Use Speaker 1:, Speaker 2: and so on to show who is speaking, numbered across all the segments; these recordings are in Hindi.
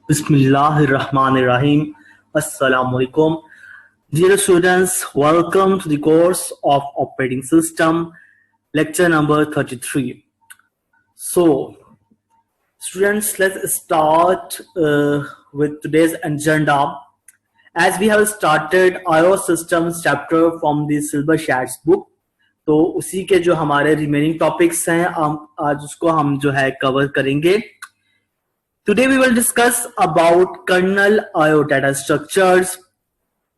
Speaker 1: Bismillahirrahmanirrahim. Assalamu alaikum. Dear students, welcome to the course of operating system, lecture number 33. So, students, let's start with today's agenda. As we have started IO systems chapter from the Silver Shades book, तो उसी के जो हमारे रिमेनिंग टॉपिक्स हैं आज उसको हम जो है कवर करेंगे. Today we will discuss about kernel IO data structures,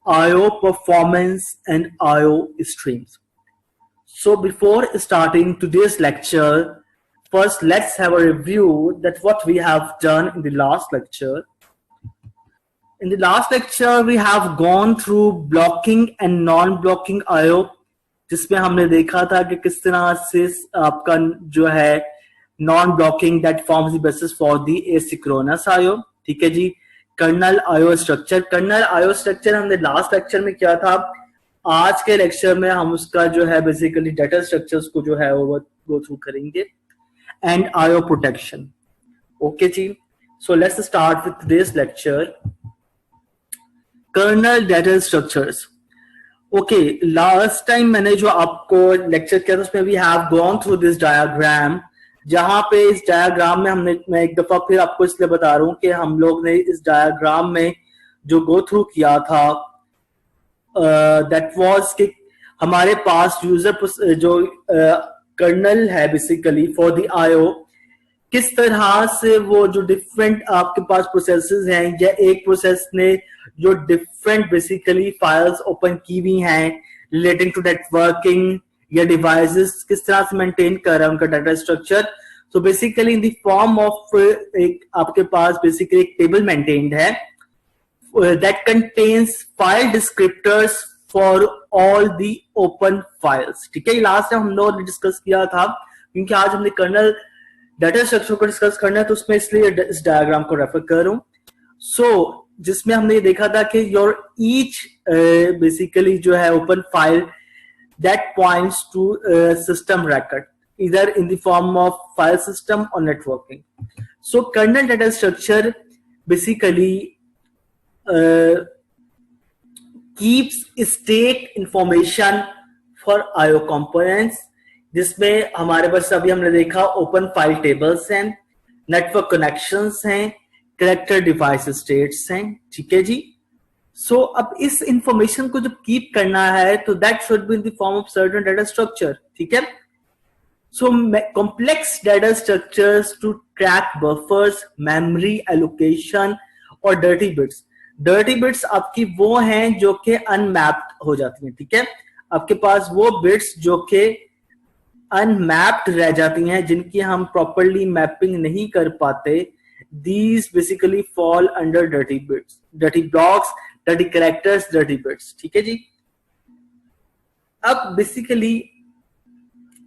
Speaker 1: IO performance and IO streams. So before starting today's lecture, first let's have a review that what we have done in the last lecture. In the last lecture we have gone through blocking and non-blocking IO, जिसमें हमने देखा था कि किस तरह से आपका जो है non blocking that forms the basis for the asynchronous IO. ठीक है जी. Kernel IO structure, kernel IO structure हमने लास्ट लेक्चर में किया था. आज के लेक्चर में हम उसका जो है बेसिकली डाटा स्ट्रक्चर्स को जो है वो गो थ्रू करेंगे एंड आईओ प्रोटेक्शन. ओके जी. So let's start with this lecture. Kernel data structures. Okay, last time मैंने जो आपको लेक्चर किया था उसमें we have gone through this diagram, जहां पे इस डायग्राम में मैं एक दफा फिर आपको इसलिए बता रहा हूं कि हम लोग ने इस डायग्राम में जो गो थ्रू किया था दैट वाज कि हमारे पास यूजर जो कर्नल है बेसिकली फॉर द आईओ, किस तरह से वो जो डिफरेंट आपके पास प्रोसेसेस हैं या एक प्रोसेस ने जो डिफरेंट बेसिकली फाइल्स ओपन की हुई हैं रिलेटिंग टू नेटवर्किंग या डिवाइसेस, किस तरह से मेंटेन कर रहा है उनका data structure. So basically in the form of एक आपके पास बेसिकली एक टेबल मेंटेन्ड है that contains file descriptors for all the open files. ठीक है, लास्ट टाइम हम लोग ने डिस्कस किया था क्योंकि आज हमने कर्नल डाटा स्ट्रक्चर को डिस्कस करना है तो उसमें इसलिए इस डायग्राम को रेफर कर रहा हूं. सो जिसमें हमने ये देखा था कि योर ईच बेसिकली जो है open file that points to a system record either in the form of file system or networking. So kernel data structure basically keeps state information for IO components, जिसमें हमारे पास अभी हमने देखा ओपन फाइल टेबल्स हैं, नेटवर्क कनेक्शंस हैं, करेक्टर डिवाइस स्टेट्स हैं. ठीक है जी. सो अब इस इंफॉर्मेशन को जब कीप करना है तो that should be in the form of certain data structure. ठीक है. So complex data structures to track buffers, memory allocation और डर्टी बिट्स. डर्टी बिट्स आपकी वो हैं जो कि अनमैप्ड हो जाती हैं. ठीक है, आपके पास वो बिट्स जो कि अनमैप्ड रह जाती हैं, जिनकी हम प्रॉपरली मैपिंग नहीं कर पाते. These basically fall under dirty bits, dirty blocks, dirty characters, dirty bits. ठीक है जी. अब basically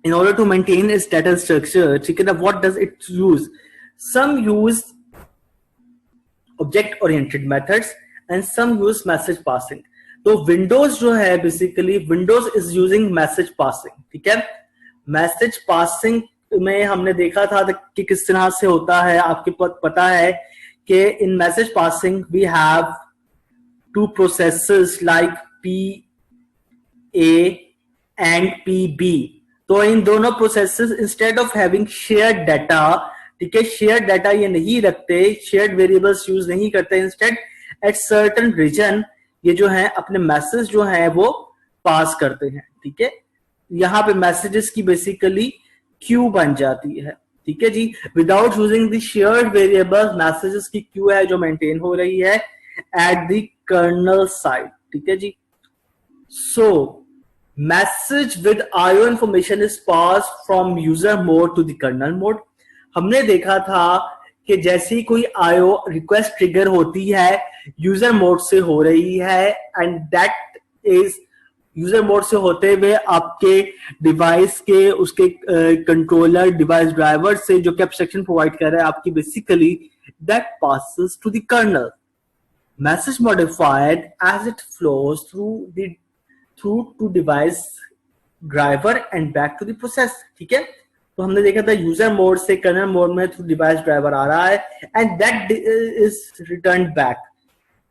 Speaker 1: in order to maintain its data structure, ठीक है ना, what does it use? Some use object oriented methods and some use message passing. तो Windows जो है basically Windows is using message passing. ठीक है. message passing में हमने देखा था कि किस तरह से होता है. आपके पता है कि in message passing we have two processes like P A and P B. तो इन दोनों processes instead of having shared data, ठीक है, शेयर्ड डाटा ये नहीं रखते, शेयर्ड वेरिएबल्स यूज नहीं करते, इंस्टेड एट सर्टेन रीजन ये जो है अपने मैसेज जो है वो पास करते हैं. ठीक है, यहाँ पे मैसेजेस की बेसिकली क्यू बन जाती है. ठीक है जी. Without using the shared variable messages की क्यू है जो मेंटेन हो रही है एट द कर्नल साइड. ठीक है जी. So message with IO information is pass from user mode to the kernel mode. हमने देखा था कि जैसे ही कोई आईओ रिक्वेस्ट ट्रिगर होती है यूजर मोड से हो रही है and that is user mode से होते हुए आपके डिवाइस के उसके कंट्रोलर डिवाइस ड्राइवर से जो कि एब्स्ट्रैक्शन प्रोवाइड कर रहा है आपकी basically that passes to the kernel. Message modified as it flows through to device driver and back to the process. ठीक है. तो हमने देखा था यूजर मोड से कर्नल मोड में थ्रू डिवाइस ड्राइवर आ रहा है and that is return back.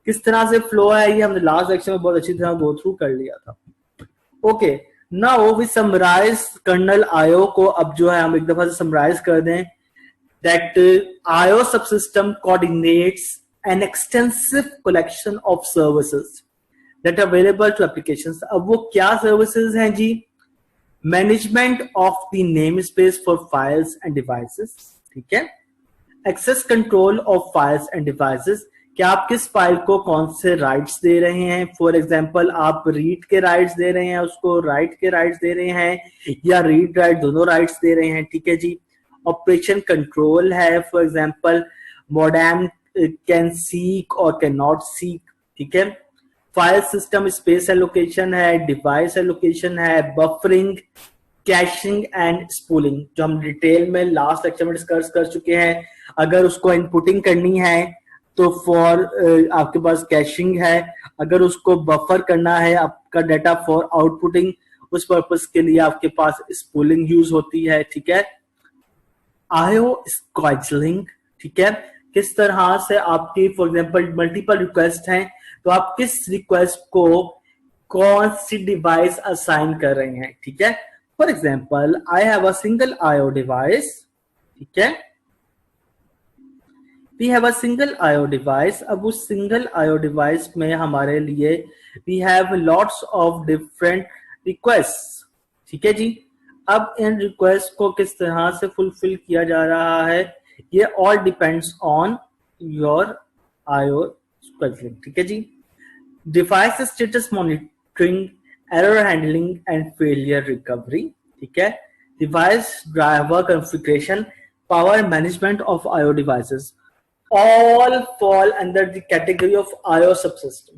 Speaker 1: किस तरह से फ्लो है ये हमने लास्ट लेक्चर में बहुत अच्छी तरह गो थ्रू कर लिया था। Okay, now we summarize kernel IO को। अब जो है हम एक दफा से समराइज कर दें that IO subsystem coordinates an extensive collection of services that are available to applications. अब वो क्या सर्विसेज हैं जी? Management of the name space for files and devices, ठीक है। Access control of files and devices, कि आप किस फाइल को कौन से राइट्स दे रहे हैं। फॉर एग्जांपल आप रीड के राइट्स दे रहे हैं, उसको राइट के राइट्स दे रहे हैं, या रीड राइट दोनों राइट्स दे रहे हैं, ठीक है जी। ऑपरेशन कंट्रोल है, for example modem can seek और कैन नॉट सीक, ठीक है। फाइल सिस्टम स्पेस एलोकेशन है, डिवाइस एलोकेशन है, बफरिंग, कैशिंग एंड स्पूलिंग, जो हम डिटेल में लास्ट लेक्चर में डिस्कस कर चुके हैं। अगर उसको इनपुटिंग करनी है तो फॉर आपके पास कैशिंग है, अगर उसको बफर करना है आपका डाटा फॉर आउटपुटिंग, उस पर्पस के लिए आपके पास स्पूलिंग यूज होती है, ठीक है। आईओ स्केड्यूलिंग, ठीक है, किस तरह से आपकी फॉर एग्जांपल मल्टीपल रिक्वेस्ट हैं तो आप किस रिक्वेस्ट को कौन सी डिवाइस असाइन कर रहे हैं, ठीक है। For example I have a single IO device, ठीक है, we have a single IO device। अब उस सिंगल IO डिवाइस में हमारे लिए we have lots of different requests, ठीक है जी। अब इन रिक्वेस्ट को किस तरह से फुलफिल किया जा रहा है ये all depends on your IO scheduling, ठीक है जी। Device status monitoring, error handling and failure recovery, ठीक है। Device driver configuration, power management of IO devices, all fall under the category of IO subsystem।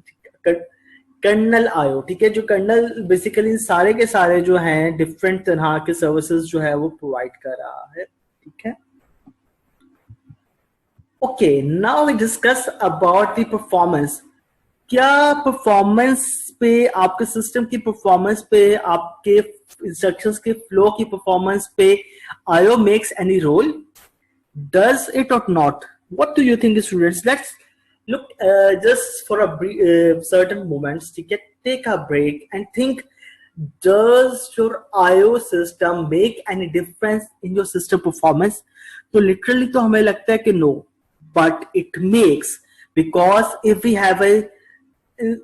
Speaker 1: Kernel IO, ठीक है, जो कर्नल बेसिकली सारे के सारे जो हैं डिफरेंट तरह के सर्विसेज जो है वो प्रोवाइड कर रहा है, ठीक है। Okay, now we discuss about the performance. क्या परफॉर्मेंस पे, आपके सिस्टम की परफॉर्मेंस पे, आपके इंस्ट्रक्शंस के फ्लो की परफॉर्मेंस पे IO makes any role? Does it or not? What do you think, students? Let's look just for a certain moments, ठीक है, take a break and think, does your IO system make any difference in your system performance? तो literally तो हमें लगता है कि no, but it makes, because if we have a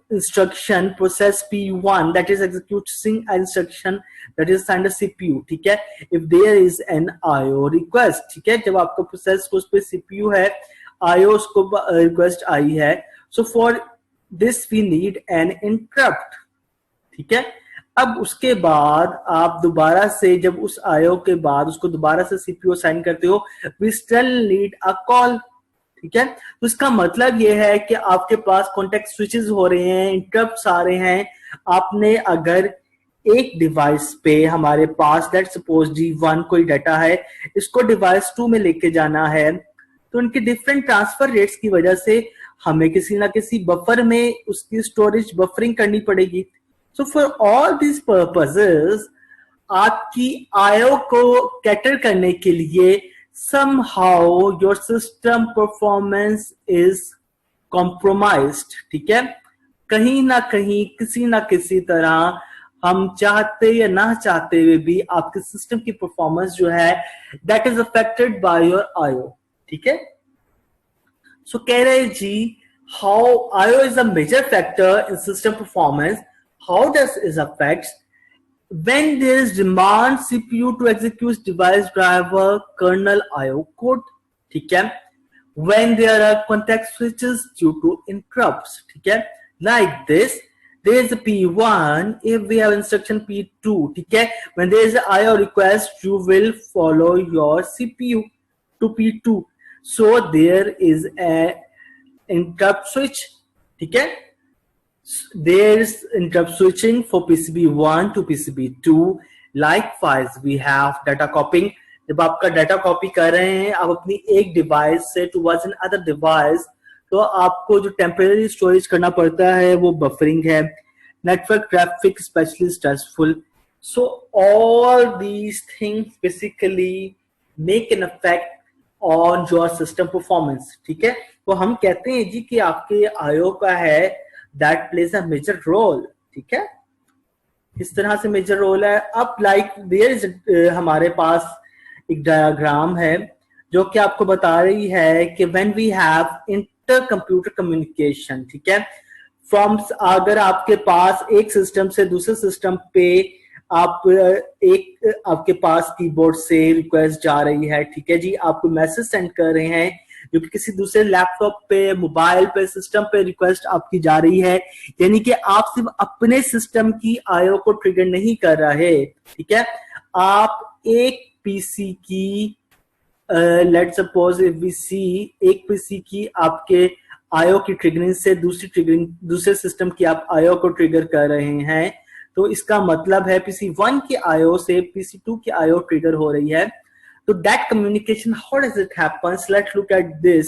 Speaker 1: instruction process P1 that is executing an instruction that is assigned a CPU, ठीक है, if there is an IO request, ठीक है, जब आपका प्रोसेस को उस पे CPU है, IO उसको रिक्वेस्ट आई है, so for this we need an interrupt, ठीक है। अब उसके बाद आप दोबारा से जब उस IO के बाद उसको दोबारा से CPU असाइन करते हो, we still need a call, ठीक है। तो इसका मतलब ये है कि आपके पास कॉन्टेक्स्ट स्विचेस हो रहे हैं, इंटरप्ट्स आ रहे हैं। आपने अगर एक डिवाइस पे हमारे पास लेट्स सपोज G1 कोई डाटा है, इसको डिवाइस 2 में लेके जाना है, तो उनके डिफरेंट ट्रांसफर रेट्स की वजह से हमें किसी ना किसी बफर में उसकी स्टोरेज बफरिंग करनी पड़ेगी। So for all this purposes आपकी IO को कैटर करने के लिए somehow your system performance is compromised, ठीक है। कहीं ना कहीं किसी ना किसी तरह हम चाहते या ना चाहते हुए भी आपके सिस्टम की परफॉर्मेंस जो है that is affected by your IO, ठीक है। सो कह रहे जी how IO is a major factor in system performance, how does it affect? When there is demand CPU to execute device driver kernel IO code, ठीक है। When there are context switches due to interrupts, ठीक है, like this, there is a P1 if we have instruction P2, ठीक है। When there is an IO request, you will follow your CPU to P2, so there is a interrupt switch, ठीक है। There is interrupt switching for PCB1 to PCB2. Likewise, we have data copying. जब आपका डाटा कॉपी कर रहे हैं आप अपनी एक डिवाइस से टुवर्ड्स एन अदर डिवाइस, तो आपको जो टेम्परेरी स्टोरेज करना पड़ता है वो बफरिंग है। Network traffic specially stressful, So all these things basically make an effect on your system performance. ठीक है, तो हम कहते हैं जी कि आपके आईओ का है that plays a major role. ठीक है, इस तरह से मेजर रोल है. अब लाइक देयर इज हमारे पास एक डायग्राम है जो कि आपको बता रही है कि when we have inter computer communication, ठीक है, फ्रॉम, अगर आपके पास एक सिस्टम से दूसरे सिस्टम पे आप एक आपके पास कीबोर्ड से रिक्वेस्ट जा रही है, ठीक है जी, आपको मैसेज सेंड कर रहे हैं जो कि किसी दूसरे लैपटॉप पे, मोबाइल पे, सिस्टम पे रिक्वेस्ट आपकी जा रही है, यानी कि आप सिर्फ अपने सिस्टम की आईओ को ट्रिगर नहीं कर रहे, ठीक है, आप एक पीसी की लेट्स सपोज इफ वी सी एक पीसी की आपके आईओ की ट्रिगरिंग से दूसरे सिस्टम की आप आईओ को ट्रिगर कर रहे हैं, तो इसका मतलब है पीसी 1 की आईओ से पीसी 2 की आईओ ट्रिगर हो रही है. तो that communication, how does it happens, let's look at this.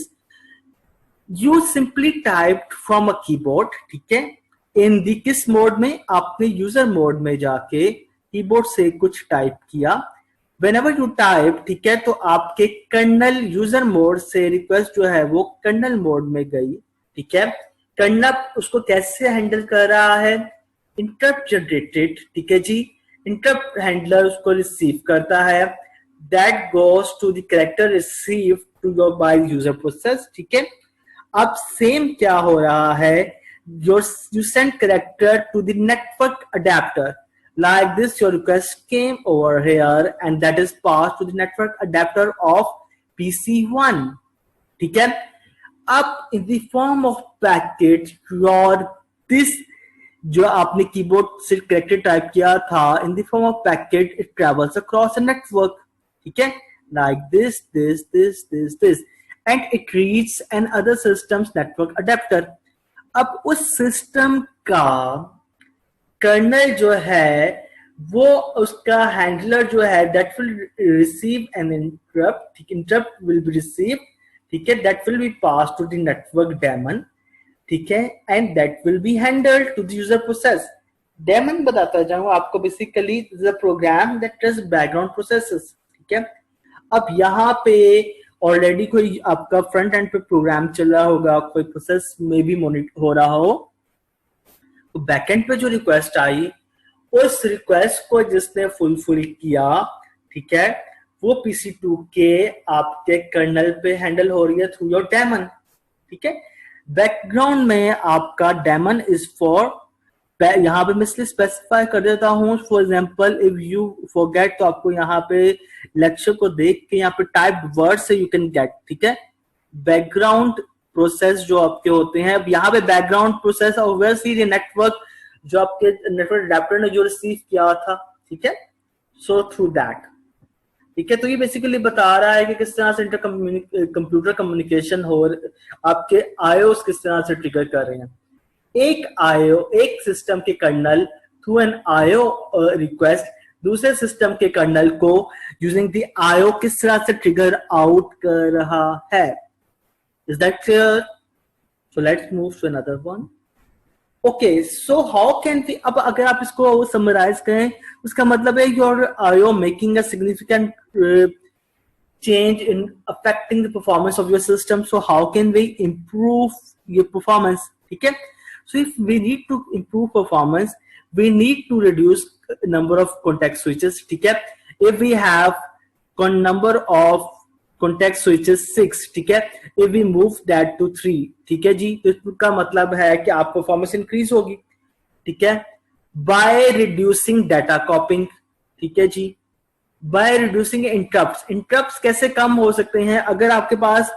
Speaker 1: You simply typed from a keyboard, ठीक है, इन दी किस मोड में, आपने यूजर मोड में जाके कीबोर्ड से कुछ टाइप किया. Whenever you type, ठीक है, तो आपके कर्नल यूजर मोड से रिक्वेस्ट जो है वो कर्नल मोड में गई, ठीक है. कर्नल उसको कैसे हैंडल कर रहा है, इंटरप्ट जनरेटेड, ठीक है जी, इंटरप्ट हैंडलर उसको रिसीव करता है, that goes to the character receive to your by user process, ठीक है. अब सेम क्या हो रहा है, you send character to the network adapter. Like this, your request came over here and that is passed to the network adapter of PC1. ठीक है, अब in the form of packet, your this जो आपने कीबोर्ड से कैरेक्टर टाइप किया था, in the form of packet, it travels across a network. ठीक है, like this, and it reaches another system's network adapter. अब उस सिस्टम का कर्नल जो है वो उसका हैंडलर जो है that will receive an interrupt, ठीक, इंटरप्ट विल बी रिसीव, ठीक है, that will be pass to the network daemon, ठीक है, and that will be handled to the user process. Daemon बताता जाऊं आपको, basically the program that does background processes, ठीक है. अब यहाँ पे ऑलरेडी कोई आपका फ्रंट एंड पे प्रोग्राम चल रहा होगा, कोई प्रोसेस में भी मॉनिटर हो रहा हो, तो बैकएंड पे जो रिक्वेस्ट आई, उस रिक्वेस्ट को जिसने फुलफिल किया, ठीक है, वो PC2 के आपके कर्नल पे हैंडल हो रही है थ्रू योर डेमन, ठीक है. बैकग्राउंड में आपका डेमन इज फॉर, यहाँ पे मैं इसलिए स्पेसिफाई कर देता हूँ, for example if you forget, तो आपको यहाँ पे लेक्चर को देख के यहाँ पे टाइप वर्ड से यू कैन गेट, ठीक है, बैकग्राउंड प्रोसेस जो आपके होते हैं. अब यहाँ पे बैकग्राउंड प्रोसेस ऑब्वियसली नेटवर्क जो आपके नेटवर्क अडेप्टर ने जो रिसीव किया था, ठीक है, सो थ्रू दैट, ठीक है. तो ये बेसिकली बता रहा है कि किस तरह से इंटर कंप्यूटर कम्युनिकेशन हो, आपके आईओस किस तरह से ट्रिगर कर रहे हैं. एक आईओ, एक सिस्टम के kernel through an IO request दूसरे सिस्टम के कर्नल को यूजिंग द आईओ किस तरह से ट्रिगर आउट कर रहा है. Is that clear? So let's move to another one. Okay, so how can we, अब अगर आप इसको summarize करें, उसका मतलब है your IO making a significant change in affecting the performance of your system. So how can we improve your performance? ठीक है. So if we need to improve performance, we need to reduce number of context switches. ठीक है. If we have number of context switches 6, ठीक है, if we move that to 3, ठीक है जी, तो इसका मतलब है कि आप परफॉर्मेंस इंक्रीज होगी, ठीक है, बाय रिड्यूसिंग डाटा कॉपिंग, ठीक है जी, बाय रिड्यूसिंग इंटरप्ट्स. इंटरप्ट्स कैसे कम हो सकते हैं, अगर आपके पास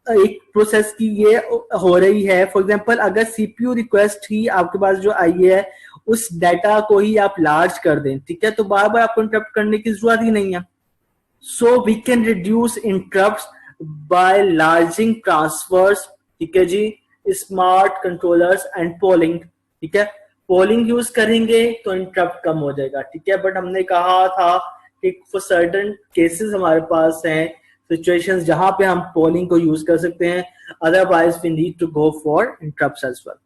Speaker 1: एक प्रोसेस की ये हो रही है, फॉर एग्जांपल अगर सीपीयू रिक्वेस्ट ही आपके पास जो आई है उस डाटा को ही आप लार्ज कर दें, ठीक है, तो बार बार आपको इंटरप्ट करने की जरूरत ही नहीं है. So we can reduce interrupts by larging transfers, ठीक है जी, स्मार्ट कंट्रोलर्स एंड पोलिंग, ठीक है, पोलिंग यूज करेंगे तो इंटरप्ट कम हो जाएगा, ठीक है. बट हमने कहा था कि फॉर सर्टेन केसेस हमारे पास हैं सिचुएशंस जहां पे हम पोलिंग को यूज कर सकते हैं, otherwise we need to go for interrupts as well.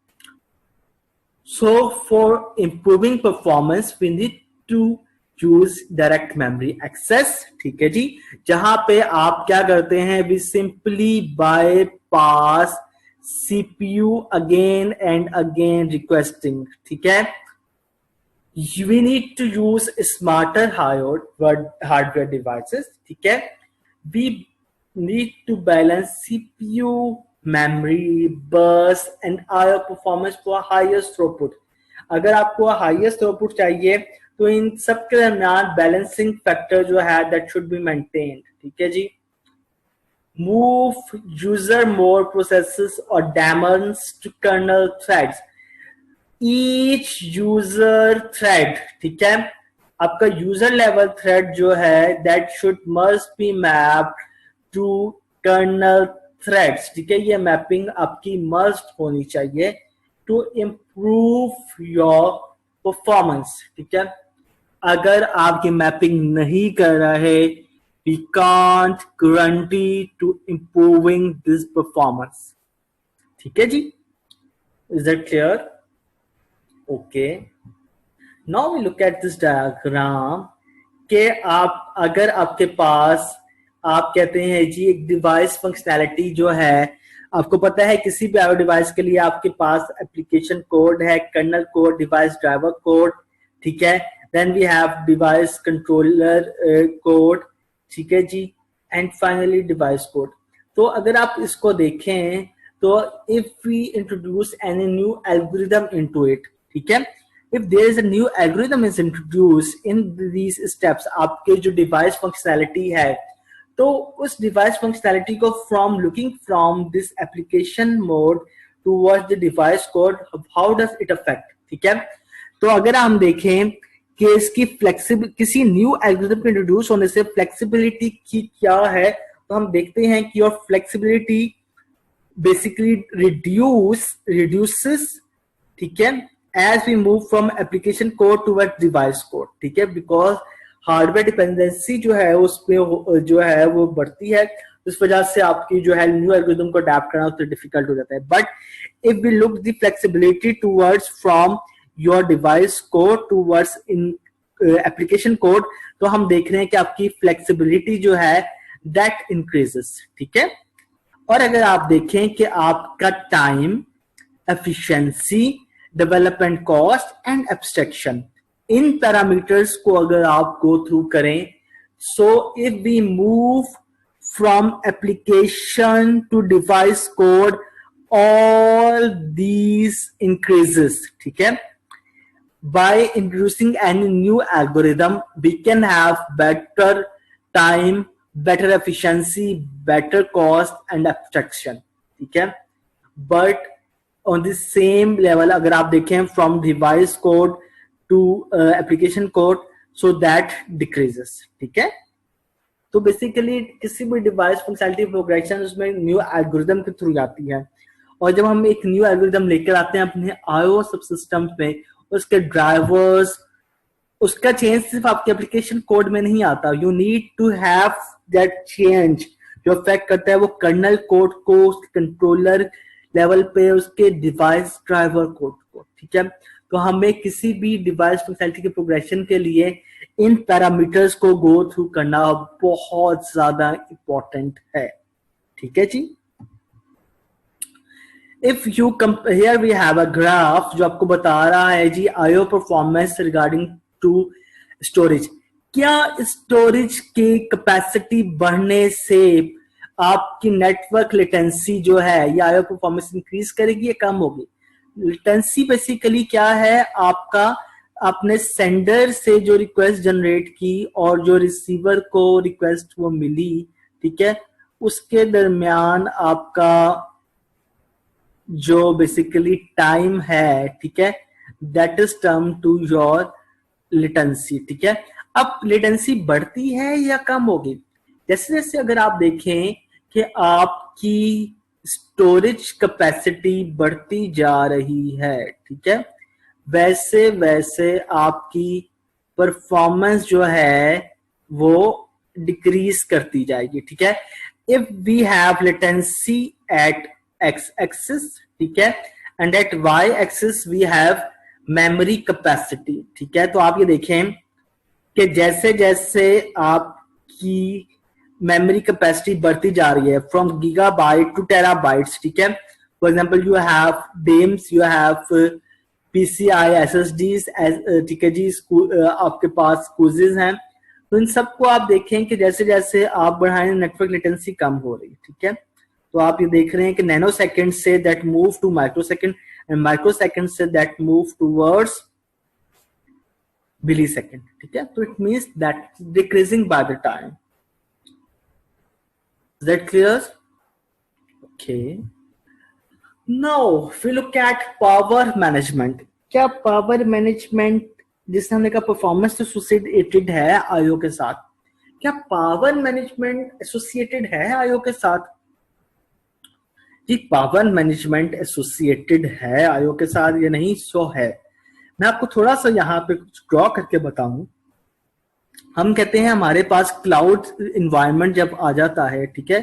Speaker 1: So for improving performance, we need to use direct memory access, ठीक है जी, जहां पे आप क्या करते हैं, we simply bypass CPU again and again requesting, ठीक है। We need to use smarter hardware devices, ठीक है। We need to balance CPU, memory, bus and IO performance for highest throughput. अगर आपको highest throughput चाहिए तो इन सब के दरमियान बैलेंसिंग फैक्टर जो है that should be maintained, ठीक है जी। Move user more processes or daemons to kernel threads. Each user thread, ठीक है, आपका यूजर लेवल थ्रेड जो है that should must be mapped to kernel threads, ठीक है, ये मैपिंग आपकी मस्ट होनी चाहिए टू इम्प्रूव योर परफॉर्मेंस, ठीक है। अगर आपकी मैपिंग नहीं कर रहे, we can't guarantee to improving this performance, ठीक है जी। Is that clear? Okay, now we look at this diagram कि आप अगर आपके पास आप कहते हैं जी एक डिवाइस फंक्शनैलिटी जो है, आपको पता है किसी भी आईओ डिवाइस के लिए आपके पास एप्लीकेशन कोड है, kernel code, device driver code, ठीक है, then we have device controller code, ठीक है जी, एंड फाइनली डिवाइस कोड। तो अगर आप इसको देखें तो if we introduce any new algorithm into it, ठीक है, if there is a new algorithm is introduced in these steps, आपके जो डिवाइस फंक्शनैलिटी है, तो उस डिवाइस फंक्शनैलिटी को from looking from this application mode towards the device code, how does it affect, ठीक है। तो अगर हम देखें कि इसकी फ्लेक्सिबल किसी न्यू एल्गोरिथम के इंट्रोड्यूस होने से फ्लेक्सिबिलिटी की क्या है, तो हम देखते हैं कि और फ्लेक्सिबिलिटी बेसिकली रिड्यूसेस, ठीक है, as we move from application code towards device code, ठीक है, because हार्डवेयर डिपेंडेंसी जो है उसमें जो है वो बढ़ती है, इस वजह से आपकी जो है न्यू एल्गोरिथम को अडैप्ट करना तो डिफिकल्ट हो जाता है। But if we look the flexibility towards from your device code towards in application code, तो हम देख रहे हैं कि आपकी फ्लेक्सिबिलिटी जो है दैट इंक्रीजेस, ठीक है। और अगर आप देखें कि आपका time, efficiency, development cost and abstraction, इन पैरामीटर्स को अगर आप गो थ्रू करें, so if we move from application to device code, all these increases, ठीक है। By introducing any new algorithm we can have better time, better efficiency, better cost and abstraction, ठीक है। But on the same level अगर आप देखें from device code to application code, so that decreases, ठीक है। तो बेसिकली किसी भी डिवाइस फंक्शनैलिटी प्रोग्रेशन उसमें न्यू एल्गोरिथम के थ्रू जाती है, और जब हम एक न्यू एल्गोरिथम लेकर आते हैं अपने आईओ सबसिस्टम पे, उसके ड्राइवर्स, उसका चेंज सिर्फ आपके एप्लीकेशन कोड में नहीं आता, you need to have that change जो अफेक्ट करता है वो कर्नल कोड को, उसके कंट्रोलर लेवल पे, उसके डिवाइस ड्राइवर कोड को, ठीक है। तो हमें किसी भी डिवाइस फंक्शनैलिटी के प्रोग्रेशन के लिए इन पैरामीटर्स को गो थ्रू करना बहुत ज्यादा इंपॉर्टेंट है, ठीक है जी। If you here we have a graph जो आपको बता रहा है जी IO performance regarding to storage. क्या स्टोरेज की कैपेसिटी बढ़ने से आपकी नेटवर्क लेटेंसी जो है या आईओ परफॉर्मेंस इंक्रीज करेगी या कम होगी? लेटेंसी बेसिकली क्या है, आपका आपने सेंडर से जो रिक्वेस्ट जनरेट की और जो रिसीवर को रिक्वेस्ट वो मिली, ठीक है, उसके दरमियान आपका जो बेसिकली टाइम है, ठीक है, that is term to your latency, ठीक है। अब लेटेंसी बढ़ती है या कम होगी? जैसे जैसे अगर आप देखें कि आपकी स्टोरेज कैपेसिटी बढ़ती जा रही है, ठीक है, वैसे वैसे आपकी परफॉर्मेंस जो है वो डिक्रीज करती जाएगी, ठीक है। If we have latency at x axis, ठीक है, and at y axis we have memory capacity, ठीक है। तो आप ये देखें कि जैसे जैसे आपकी मेमोरी कैपेसिटी बढ़ती जा रही है फ्रॉम गीगाबाइट टू टेराबाइट्स, ठीक है, for example you have DIMMs, you have PCI SSDs, ठीक है जी, आपके पास क्रूजेस हैं, तो इन सबको आप देखें कि जैसे जैसे आप बढ़ाएं नेटवर्क लेटेंसी कम हो रही है, ठीक है। तो आप ये देख रहे हैं कि नैनो सेकेंड से that move to microsecond and microsecond से that move towards millisecond, ठीक है। तो it means that decreasing by the time. Is that clear? Okay. Now, if we look at power management, क्या पावर मैनेजमेंट जिसने हमने कहा परफॉर्मेंस एसोसिएटेड है आईओ के साथ, क्या पावर मैनेजमेंट एसोसिएटेड है आईओ के साथ? जी पावर मैनेजमेंट एसोसिएटेड है आईओ के साथ या नहीं, सो है। मैं आपको थोड़ा सा यहाँ पे कुछ ड्रॉ करके बताऊं। हम कहते हैं हमारे पास क्लाउड इन्वायरमेंट जब आ जाता है, ठीक है,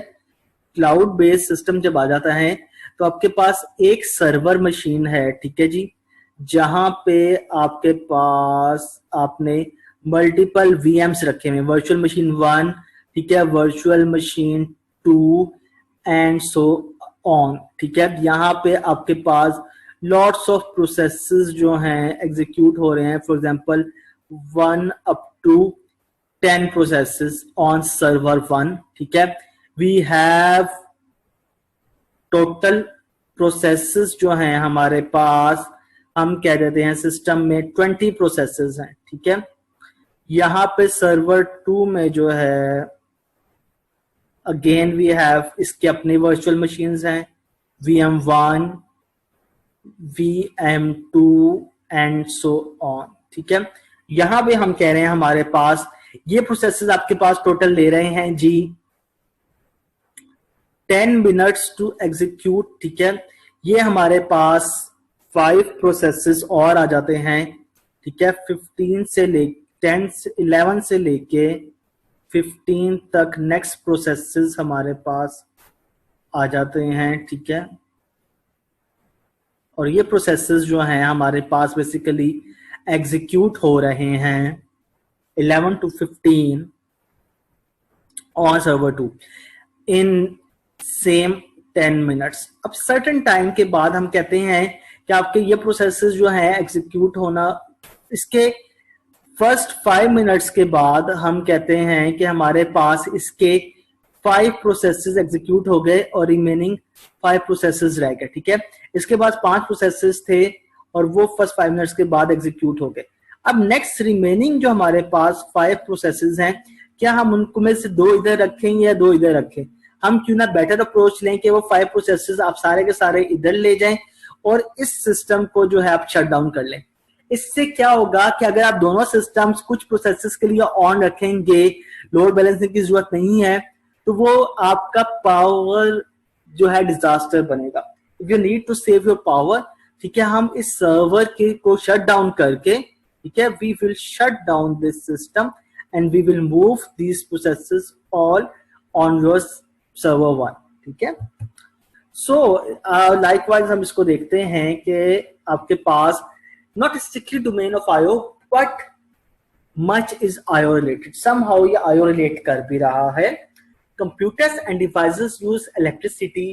Speaker 1: क्लाउड बेस्ड सिस्टम जब आ जाता है, तो आपके पास एक सर्वर मशीन है, ठीक है जी, जहां पे आपके पास आपने मल्टीपल वीएम्स रखे हुए, वर्चुअल मशीन 1, ठीक है, virtual machine 2 and so on, ठीक है। यहाँ पे आपके पास लॉट्स ऑफ प्रोसेसेस जो हैं एग्जीक्यूट हो रहे हैं, for example 1 up to 10 processes on server 1, ठीक है। We have total processes जो हैं हमारे पास, हम कह देते हैं सिस्टम में 20 processes हैं, ठीक है। यहाँ पे सर्वर 2 में जो है अगेन वी हैव इसके अपनी वर्चुअल मशीन्स हैं, VM1, VM2 and so on, ठीक है। यहाँ पे हम कह रहे हैं हमारे पास ये प्रोसेसेस आपके पास टोटल ले रहे हैं जी 10 मिनट्स टू एग्जीक्यूट, ठीक है। ये हमारे पास 5 प्रोसेसेस और आ जाते हैं, ठीक है, 15 से ले 10 से 11 से लेके 15 तक नेक्स्ट प्रोसेसेस हमारे पास आ जाते हैं, ठीक है। और ये प्रोसेसेस जो हैं हमारे पास बेसिकली एग्जीक्यूट हो रहे हैं 11 to 15 on server 2 in same 10 minutes। अब सर्टेन टाइम के बाद हम कहते हैं कि आपके ये प्रोसेसेस जो है एग्जीक्यूट होना, इसके फर्स्ट 5 मिनट्स के बाद हम कहते हैं कि हमारे पास इसके 5 प्रोसेसेस एग्जीक्यूट हो गए और रिमेनिंग 5 प्रोसेसेस रह गए, ठीक है। इसके बाद 5 प्रोसेसेस थे और वो फर्स्ट 5 मिनट्स के बाद एग्जीक्यूट हो गए। अब नेक्स्ट रिमेनिंग जो हमारे पास 5 प्रोसेसेस हैं, क्या हम उनको में से 2 इधर रखें या 2 इधर रखें? हम क्यों ना बेटर अप्रोच लें कि वो 5 प्रोसेसेस आप सारे के सारे इधर ले जाएं और इस सिस्टम को जो है आप शट डाउन कर लें। इससे क्या होगा कि अगर आप दोनों सिस्टम्स कुछ प्रोसेसेस के लिए ऑन रखेंगे, लोड बैलेंसिंग की जरूरत नहीं है, तो वो आपका पावर जो है डिजास्टर बनेगा। If you need to save your power, ठीक है, हम इस सर्वर के को शट डाउन करके, ठीक है, we will shut down this system and we will move these processes all on your server 1, ठीक है। So likewise हम इसको देखते हैं कि आपके पास not strictly domain of IO but much is IO related, somehow ये IO relate कर भी रहा है। Computers and devices use electricity,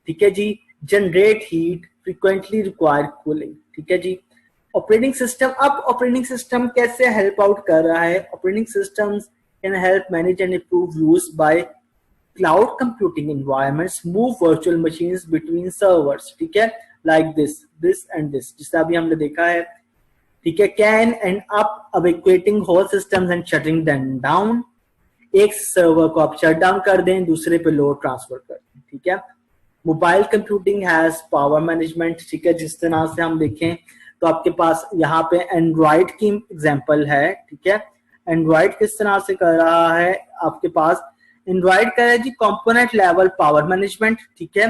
Speaker 1: ठीक है जी, generate heat, frequently require cooling, ठीक है जी। ऑपरेटिंग सिस्टम, अब ऑपरेटिंग सिस्टम कैसे हेल्प आउट कर रहा है? Operating systems can help manage and improve use by cloud computing environments, move virtual machines between servers, ठीक है, लाइक दिस एंड दिस, जिसका अभी हमने देखा है, ठीक है। Can end up evacuating whole systems and shutting them down, एक सर्वर को आप शट डाउन कर दें, दूसरे पे लोड ट्रांसफर कर दें, ठीक है। Mobile computing has power management, ठीक है, जिस तरह से हम देखें तो आपके पास यहाँ पे एंड्रॉइड की एग्जांपल है, ठीक है। एंड्रॉइड किस तरह से कर रहा है? आपके पास एंड्रॉइड का है जी कंपोनेंट लेवल पावर मैनेजमेंट, ठीक है।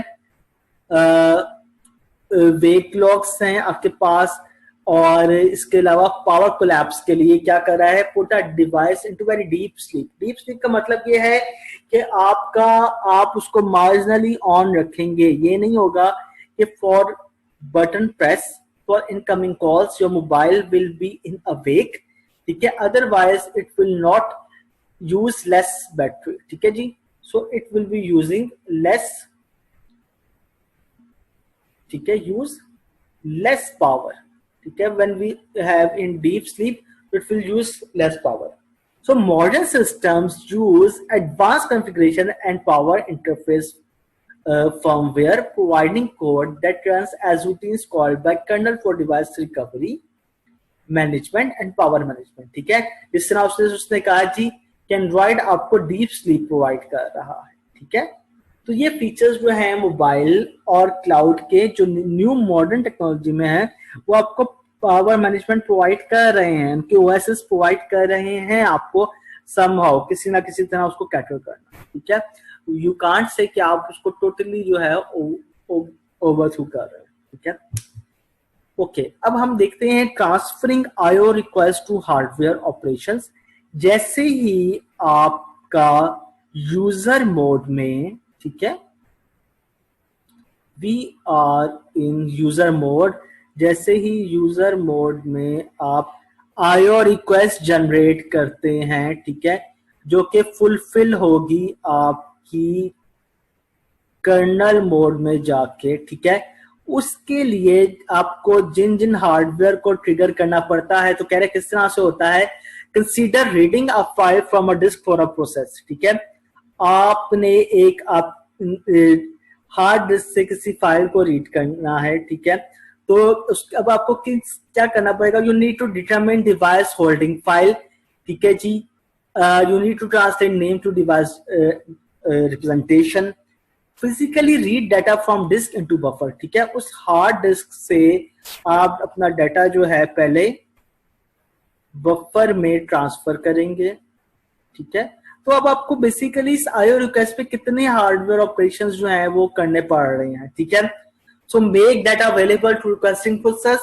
Speaker 1: वेक लॉक्स हैं आपके पास, और इसके अलावा पावर कोलैप्स के लिए क्या कर रहा है? Put a device into very deep sleep. Deep sleep का मतलब ये है कि आप उसको मार्जिनली ऑन रखेंगे, ये नहीं होगा कि for button press for incoming calls your mobile will be in awake, ठीक है, otherwise it will not use less battery, ठीक है जी, so it will be using less, ठीक है, यूज लेस पावर, ठीक है, when we have in deep sleep it will use less power. So modern systems use advanced configuration and power interface firmware, providing code that runs as routines called by kernel for device recovery, management and power management. ठीक है, इस तरह से उसने कहा जी कि एंड्रॉइड आपको डीप स्लीप प्रोवाइड कर रहा है. ठीक है, तो ये फीचर्स जो हैं मोबाइल और क्लाउड के जो न्यू मॉडर्न टेक्नोलॉजी में है वो आपको पावर मैनेजमेंट प्रोवाइड कर रहे हैं, उनके ओएसएस प्रोवाइड कर रहे हैं आपको समहाउ किसी ना किसी तरह उसको कैटर करना. ठीक है, यू कांट से कि आप उसको टोटली जो है ओवरथ्रू कर रहे हैं. ठीक है, ओके, अब हम देखते हैं transferring IO request to hardware operations. जैसे ही आपका यूजर मोड में, ठीक है, we are in user mode, जैसे ही यूजर मोड में आप आईओ रिक्वेस्ट जनरेट करते हैं, ठीक है, जो कि फुलफिल होगी आपकी कर्नल मोड में जाके. ठीक है, उसके लिए आपको जिन जिन हार्डवेयर को ट्रिगर करना पड़ता है, तो कह रहे किस तरह से होता है, consider reading a file from a disk for a process. ठीक है, आपने एक हार्ड डिस्क से किसी फाइल को रीड करना है. ठीक है, तो अब आपको क्या करना पड़ेगा, you need to determine device holding file. ठीक है जी, you need to translate name to device representation, physically read data from disk into buffer. ठीक है, उस हार्ड डिस्क से आप अपना डाटा जो है पहले बफर में ट्रांसफर करेंगे. ठीक है, तो अब आपको बेसिकली इस आईओ रिक्वेस्ट पे कितने हार्डवेयर ऑपरेशंस जो हैं वो करने पड़ रहे हैं. ठीक है, so make data available to requesting process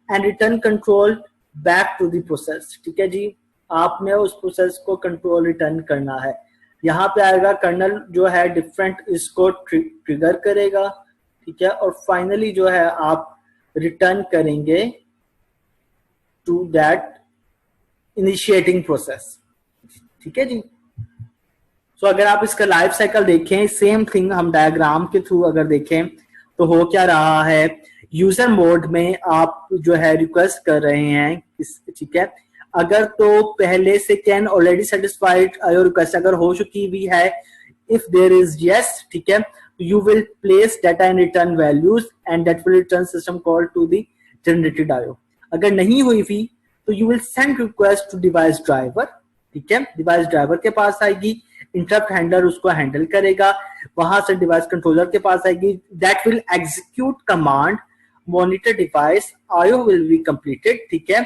Speaker 1: and return control back to the process. ठीक है जी, आपने उस प्रोसेस को कंट्रोल रिटर्न करना है. यहाँ पे आएगा कर्नल जो है डिफरेंट इसको ट्रिगर करेगा. ठीक है, और फाइनली जो है आप रिटर्न करेंगे टू दैट इनिशिएटिंग प्रोसेस. ठीक है जी, सो अगर आप इसका लाइफ साइकिल देखें, सेम थिंग हम डायग्राम के थ्रू अगर देखें तो हो क्या रहा है, यूजर मोड में आप जो है रिक्वेस्ट कर रहे हैं. ठीक है, अगर तो पहले से can already satisfied IO request अगर हो चुकी भी है, इफ देयर इज यस, ठीक है, you will place data in return values and that will return system call to the generated IO. अगर नहीं हुई भी तो you will send request to device driver. ठीक है, डिवाइस ड्राइवर के पास आएगी, इंटरप्ट हैंडलर उसको हैंडल करेगा, वहां से डिवाइस कंट्रोलर के पास आएगी, that will execute command monitor device IO will be completed. ठीक है,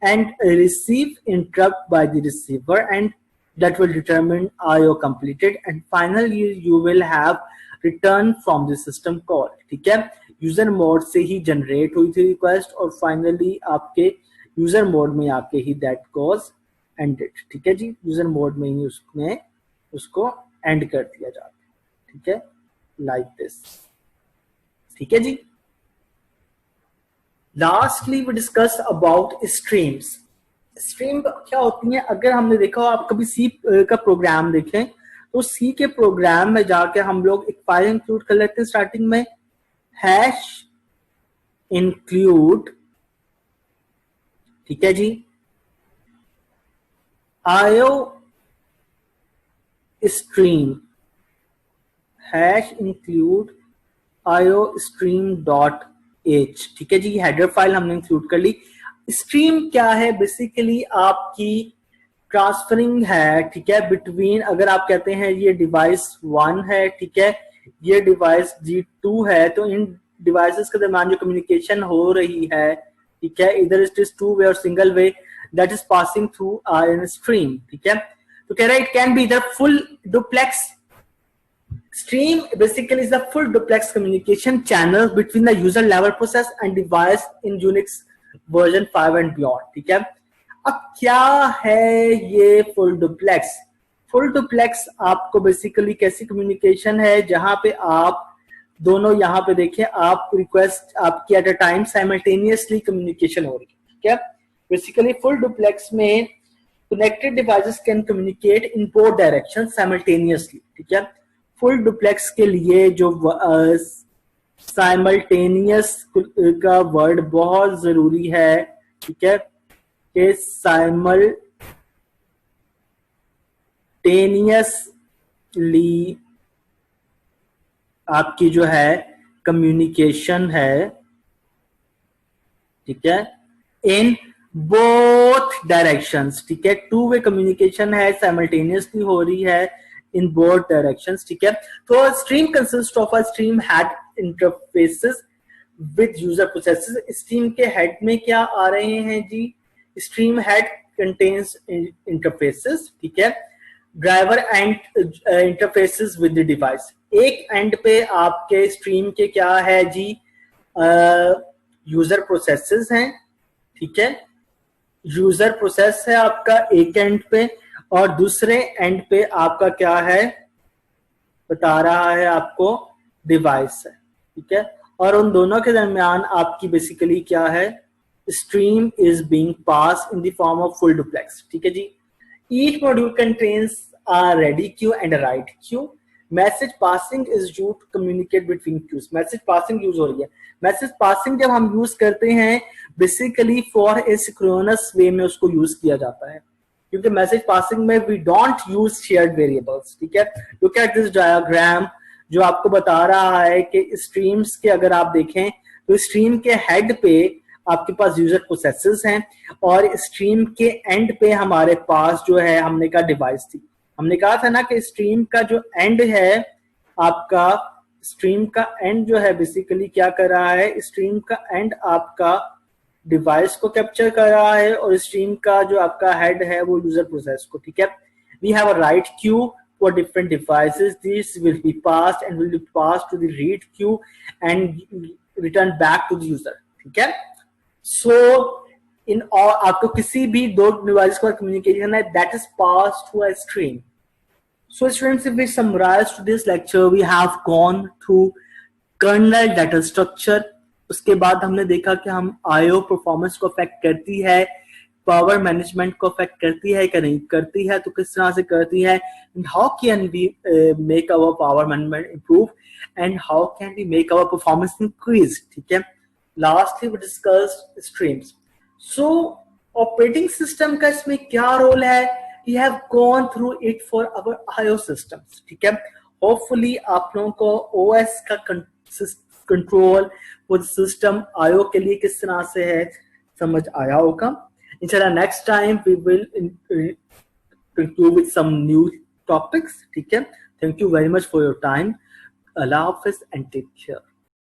Speaker 1: and receive interrupt by the receiver and that will determine IO completed and finally you will have return from the system call. ठीक है, यूजर मोड से ही जनरेट हुई थी रिक्वेस्ट और फाइनली आपके यूजर मोड में आके ही दैट कॉज एंडेड. ठीक है जी, यूजर मोड में ही उसने उसको एंड कर दिया जाता है. ठीक है, लाइक दिस. ठीक है जी, lastly we discuss about streams. Stream क्या होती है, अगर हमने देखा हो, आप कभी सी का प्रोग्राम देखें तो सी के प्रोग्राम में जाके हम लोग एक फाइल इंक्लूड कर लेते हैं स्टार्टिंग में, हैश इंक्लूड. ठीक है जी, IO stream, hash include IO stream dot h. ठीक है जी, हेडर फाइल हमने इंक्लूड कर ली. स्ट्रीम क्या है, बेसिकली आपकी ट्रांसफरिंग है. ठीक है, बिटवीन, अगर आप कहते हैं ये डिवाइस 1 है, ठीक है, ये डिवाइस G2 है, तो इन डिवाइसेस के दरमियान जो कम्युनिकेशन हो रही है, ठीक है, इधर इट इज टू वे और single way, that is passing through an stream. ठीक है, तो कह रहा है इट कैन बी इधर full duplex. Stream basically is the full duplex communication channel between the user level process and device in Unix version 5 and beyond. ठीक है, अब क्या है ये फुल डुप्लेक्स? फुल डुप्लेक्स आपको बेसिकली कैसी कम्युनिकेशन है, जहां पे आप दोनों, यहाँ पे देखें, आप रिक्वेस्ट आपकी at a time simultaneously communication हो रही है. ठीक है, बेसिकली फुल डुप्लेक्स में connected devices can communicate in both directions simultaneously, ठीक है। फुल डुप्लेक्स के लिए जो साइमल्टेनियस का वर्ड बहुत जरूरी है, ठीक है, कि साइमल्टेनियसली आपकी जो है कम्युनिकेशन है, ठीक है, इन बोथ डायरेक्शंस, ठीक है। टू वे कम्युनिकेशन है, साइमल्टेनियसली हो रही है इन बोथ डायरेक्शंस, ठीक है। तो stream consist of a stream head interfaces with user processes. Stream के हेड में क्या आ रहे हैं जी, स्ट्रीम हेड कंटेन्स इंटरफेसेस, ठीक है, driver and interfaces with the device. एक एंड पे आपके स्ट्रीम के क्या है जी, यूजर प्रोसेसेस हैं, ठीक है, यूजर प्रोसेस है आपका एक एंड पे, और दूसरे एंड पे आपका क्या है बता रहा है आपको, डिवाइस है, ठीक है। और उन दोनों के दरमियान आपकी बेसिकली क्या है, stream is being pass in the form of full duplex, ठीक है जी। Each module contains a ready queue and a write queue. Message passing is used to communicate between queues. Message passing use हो रही है। मैसेज पासिंग जब हम यूज करते हैं basically for asynchronous way में उसको यूज किया जाता है, क्योंकि मैसेज पासिंग में we don't use shared variables, ठीक है। लुक एट दिस डायग्राम जो आपको बता रहा है कि स्ट्रीम्स के अगर आप देखें तो स्ट्रीम के हेड पे आपके पास यूजर प्रोसेसेस हैं और स्ट्रीम के एंड पे हमारे पास जो है हमने कहा डिवाइस थी। हमने कहा था ना कि स्ट्रीम का जो एंड है आपका, स्ट्रीम का एंड जो है बेसिकली क्या कर रहा है, स्ट्रीम का एंड आपका डिवाइस को कैप्चर कर रहा है और स्ट्रीम का जो आपका हेड है वो यूजर प्रोसेस को, ठीक है। We have a write queue for different devices. This will be passed and will be passed to the read queue and return back to the user, ठीक है। So in all आपको किसी भी दो डिवाइस का कम्युनिकेशन है that is passed through a stream. So students, if we summarize to this lecture, we have gone through kernel data structure. उसके बाद हमने देखा कि हम IO परफॉर्मेंस को अफेक्ट करती है, पावर मैनेजमेंट को अफेक्ट करती है कि नहीं करती है, तो किस तरह से करती है, and how can we make our power management improve and how can we make our performance increase, ठीक है। Lastly we discussed streams. So operating system का इसमें क्या रोल है, we have gone through it for our IO systems, ठीक है। होपफुली आप लोगों को ओएस का कंट्रोल वो सिस्टम आईओ के लिए किस तरह से है समझ आया होगा। Inshallah, next time we will conclude with some new topics. ठीक है? Thank you very much for your time. Allah Hafiz and take care.